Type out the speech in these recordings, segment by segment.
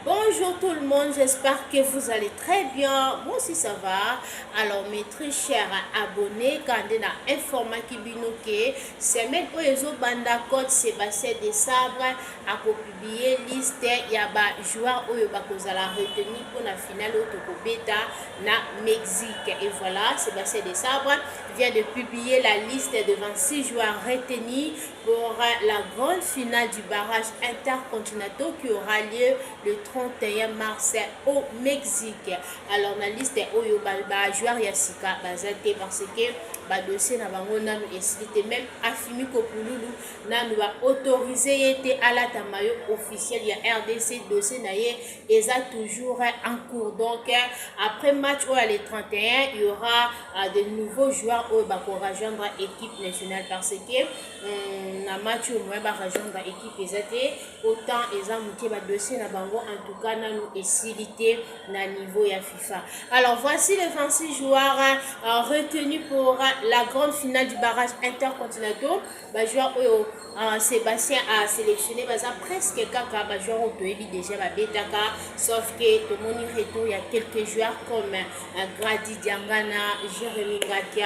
Bonjour tout le monde, j'espère que vous allez très bien. Moi aussi ça va. Alors mes très chers abonnés, quand on a informé que semaine où les banda code Sébastien de Sabre a publié liste yaba joueur où yaba kozala retenu pour la finale au bêta na Mexique. Et voilà, Sébastien de Sabre vient de publier la liste de 26 joueurs retenus pour la grande finale du barrage intercontinental qui aura lieu le 31 mars au Mexique. Alors la liste est oyo ba joueur yasika bazate parce que dossier na bango nanu esili même Afimi Kopululu nanu ba autorisé était à la tamayo officiel ya RDC dossier na ye eza toujours en cours. Donc après match au les 31 il y aura de nouveaux joueurs au ba pour rejoindre équipe nationale parce que na match au ba rejoindre équipe ezate autant eza muke ba dossier na bango en tout cas nanu esilité na niveau ya FIFA. Alors voici les 26 joueurs retenus pour la grande finale du barrage intercontinental. Joueur Sébastien a sélectionné presque kaka joueur au déjà betaka, sauf que tout le monde retour il y a quelques joueurs comme Grady Diangana, Jérémy Ngakia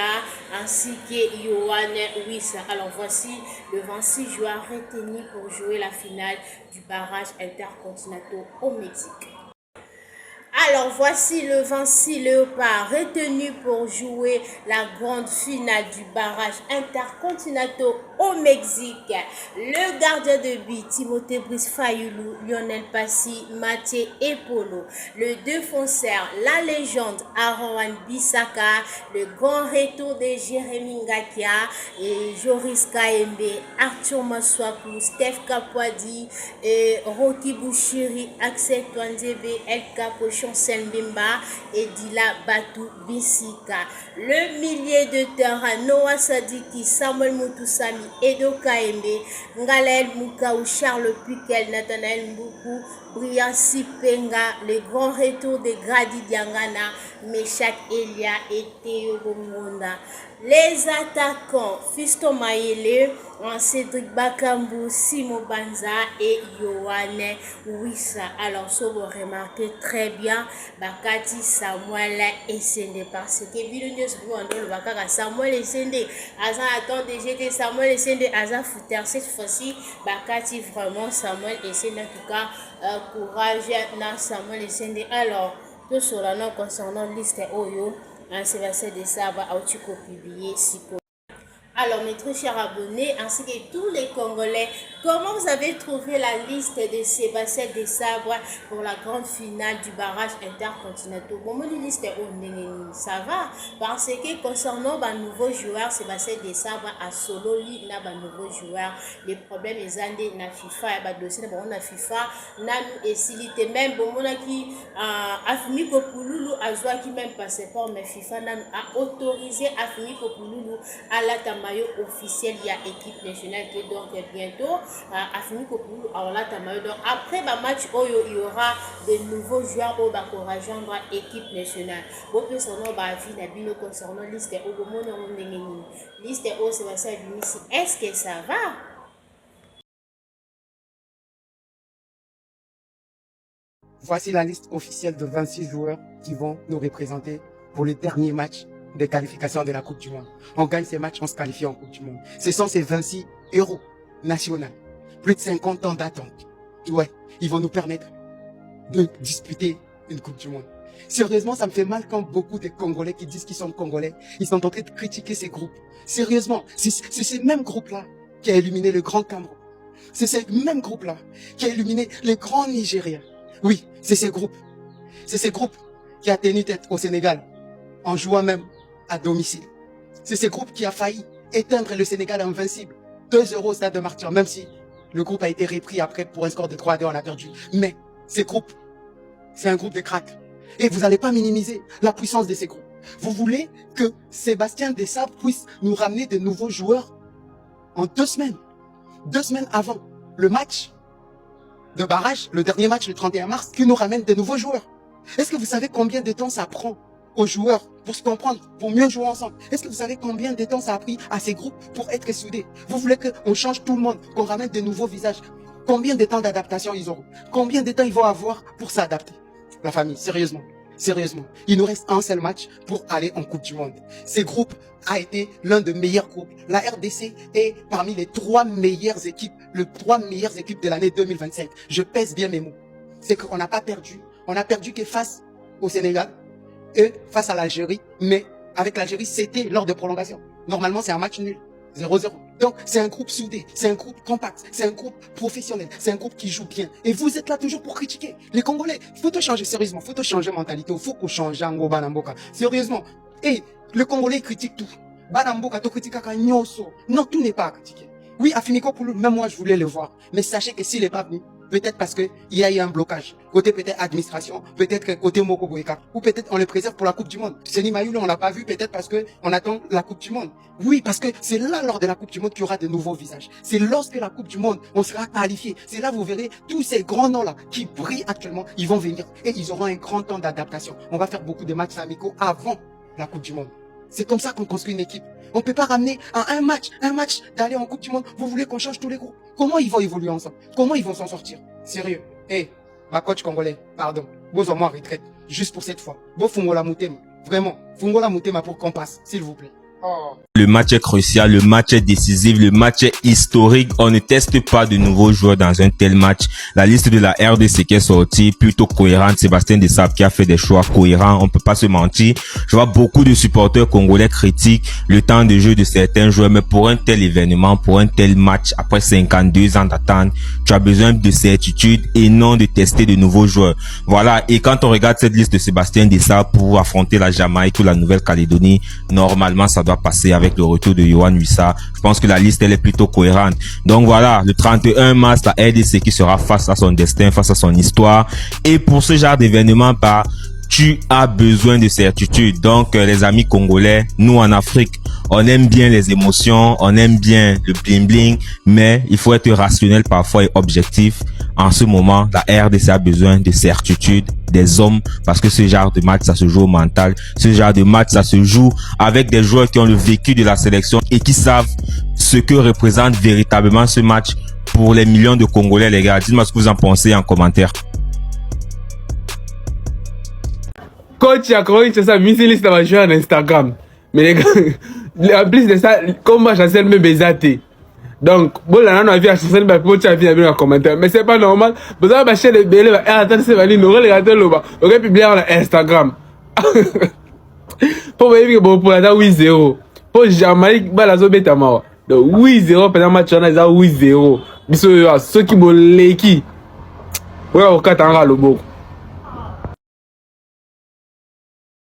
ainsi que Yohan Wissa. Alors voici les 26 joueurs retenus pour jouer la finale du barrage intercontinental au Mexique. Alors voici le 26 Léopard retenu pour jouer la grande finale du barrage intercontinental au Mexique. Le gardien de but Timothée Brice Fayoulou, Lionel Passy, Mathieu Epolo. Le défenseur, la légende Aaron Bissaka. Le grand retour de Jérémy Ngakia et Joris Kaembe, Arthur Maswaku, Steph Kapwadi, Rocky Bouchiri, Axel Twanzebe, El Capochon Sembimba et Dila Batou Bissika. Le milieu de terrain Noah Sadiki, Samuel Moutoussami, Edo Kaembe, Ngalael Moukaou, Charles Pukel, Nathanaël Mboukou, Brian Sipenga, le grand retour de Grady Diangana, Meshak Elia et Théo Bomonda. Les attaquants Fiston Maïle, Cédric Bakambu, Simo Banza et Yohan Wissa. Alors, ça vous remarquez très bien, Bakati Samuel Essende parce que Vilnius Bouando, Bakaka Samuel Essende, Aza attend déjà Samuel Essende, Aza fouter cette fois-ci, Bakati vraiment Samuel Essende en tout cas, courage na Samuel Essende. Alors, tout cela concernant liste Oyo. Sébastien de Sabre a aussi publié Sipo. Alors mes très chers abonnés ainsi que tous les Congolais, comment vous avez trouvé la liste de Sébastien de Sabre pour la grande finale du barrage intercontinental? Bon, mon liste est ça va parce que concernant les nouveaux joueurs, Sébastien de Sabre a solo li na ba nouveaux joueurs. Les problèmes les années na FIFA ba dossier na FIFA na esilité même bon mon qui Afimi Kopululu a joué qui même passeport mais FIFA a autorisé Afimi Kopululu à la tamayo officiel il y a équipe nationale qui donc bientôt Afimi Kopululu à la tamayo. Donc après le match il y aura de nouveaux joueurs au pour rejoindre équipe nationale. Bon plus son nom va vie na concernant liste au monde liste au Sébastien Vinicius. Est-ce que ça va? Voici la liste officielle de 26 joueurs qui vont nous représenter pour le dernier match de qualification de la Coupe du Monde. On gagne ces matchs, on se qualifie en Coupe du Monde. Ce sont ces 26 héros nationaux. Plus de 50 ans d'attente. Ouais, ils vont nous permettre de disputer une Coupe du Monde. Sérieusement, ça me fait mal quand beaucoup de Congolais qui disent qu'ils sont Congolais, ils sont en train de critiquer ces groupes. Sérieusement, c'est ces mêmes groupes-là qui a éliminé le Grand Cameroun. C'est ces mêmes groupes-là qui a éliminé les grands Nigériens. Oui, c'est ces groupes. C'est ces groupes qui a tenu tête au Sénégal en jouant même à domicile. C'est ces groupes qui a failli éteindre le Sénégal invincible. 2-0 au stade de Martyr, même si le groupe a été repris après pour un score de 3-2, on a perdu. Mais ces groupes, c'est un groupe de cracks. Et vous n'allez pas minimiser la puissance de ces groupes. Vous voulez que Sébastien de Sabre puisse nous ramener de nouveaux joueurs en 2 semaines. 2 semaines avant le match de barrage, le dernier match le 31 mars, qui nous ramène de nouveaux joueurs. Est-ce que vous savez combien de temps ça prend aux joueurs pour se comprendre, pour mieux jouer ensemble? Est-ce que vous savez combien de temps ça a pris à ces groupes pour être soudés? Vous voulez qu'on change tout le monde, qu'on ramène de nouveaux visages? Combien de temps d'adaptation ils auront? Combien de temps ils vont avoir pour s'adapter? La famille, sérieusement. Sérieusement. Il nous reste un seul match pour aller en Coupe du Monde. Ce groupe a été l'un des meilleurs groupes. La RDC est parmi les 3 meilleures équipes, les 3 meilleures équipes de l'année 2025. Je pèse bien mes mots. C'est qu'on n'a pas perdu. On a perdu que face au Sénégal et face à l'Algérie. Mais avec l'Algérie, c'était lors de prolongation. Normalement, c'est un match nul. 0-0. Donc, c'est un groupe soudé, c'est un groupe compact, c'est un groupe professionnel, c'est un groupe qui joue bien. Et vous êtes là toujours pour critiquer. Les Congolais, faut te changer sérieusement, faut te changer mentalité, faut qu'on change en Banamboka. Sérieusement. Et le Congolais critique tout. Banamboka, to critique à Nyoso. Non, tout n'est pas à critiquer. Oui, Afimiko Poulou, même moi, je voulais le voir. Mais sachez que s'il n'est pas venu, peut-être parce que il y a eu un blocage. Côté peut-être administration, peut-être côté Moko Boeka. Ou peut-être on le préserve pour la Coupe du Monde. Seni Mayulu, on l'a pas vu, peut-être parce que on attend la Coupe du Monde. Oui, parce que c'est là, lors de la Coupe du Monde, qu'il y aura de nouveaux visages. C'est lorsque la Coupe du Monde, on sera qualifié. C'est là, vous verrez, tous ces grands noms-là, qui brillent actuellement, ils vont venir. Et ils auront un grand temps d'adaptation. On va faire beaucoup de matchs amicaux avant la Coupe du Monde. C'est comme ça qu'on construit une équipe. On peut pas ramener à un match d'aller en Coupe du Monde. Vous voulez qu'on change tous les groupes? Comment ils vont évoluer ensemble? Comment ils vont s'en sortir? Sérieux. Ma coach congolais, pardon. Vous en moi retraite. Juste pour cette fois. Vous Fungola Moutema. Vraiment. Fungola Moutema pour qu'on passe. S'il vous plaît. Oh. Le match est crucial, le match est décisif, le match est historique. On ne teste pas de nouveaux joueurs dans un tel match. La liste de la RDC qui est sortie, plutôt cohérente. Sébastien Desabre qui a fait des choix cohérents. On peut pas se mentir. Je vois beaucoup de supporters congolais critiquent le temps de jeu de certains joueurs. Mais pour un tel événement, pour un tel match, après 52 ans d'attente, tu as besoin de certitude et non de tester de nouveaux joueurs. Voilà. Et quand on regarde cette liste de Sébastien Desabre pour affronter la Jamaïque ou la Nouvelle-Calédonie, normalement, ça doit passer avec le retour de Yohan Wissa. Je pense que la liste, elle est plutôt cohérente. Donc voilà, le 31 mars, la RDC qui sera face à son destin, face à son histoire. Et pour ce genre d'événement, tu as besoin de certitude. Donc, les amis congolais, nous en Afrique, on aime bien les émotions, on aime bien le bling bling, mais il faut être rationnel parfois et objectif. En ce moment, la RDC a besoin de certitude, des hommes, parce que ce genre de match, ça se joue au mental. Ce genre de match, ça se joue avec des joueurs qui ont le vécu de la sélection et qui savent ce que représente véritablement ce match pour les millions de Congolais, les gars. Dites-moi ce que vous en pensez en commentaire. Coach a chronique, c'est ça, liste va jouer en Instagram. Mais les gars, en plus de ça, comme moi, j'enseigne mes bézatés. Donc, bon, là, on a vu à changer ma pote, tu as vu un commentaire. Mais c'est pas normal. Vous avez acheté les bébés, attendez, c'est valide, nous regardons le bas. On va publier sur Instagram. Pour vous dire que bon, pour la 8-0. Pour Jamaïque, bah, la zone bêta mort. Donc, 8-0, pendant le match, on a 8-0. Ceux qui m'ont l'équipe. Ouais, au 4 ans, le beau.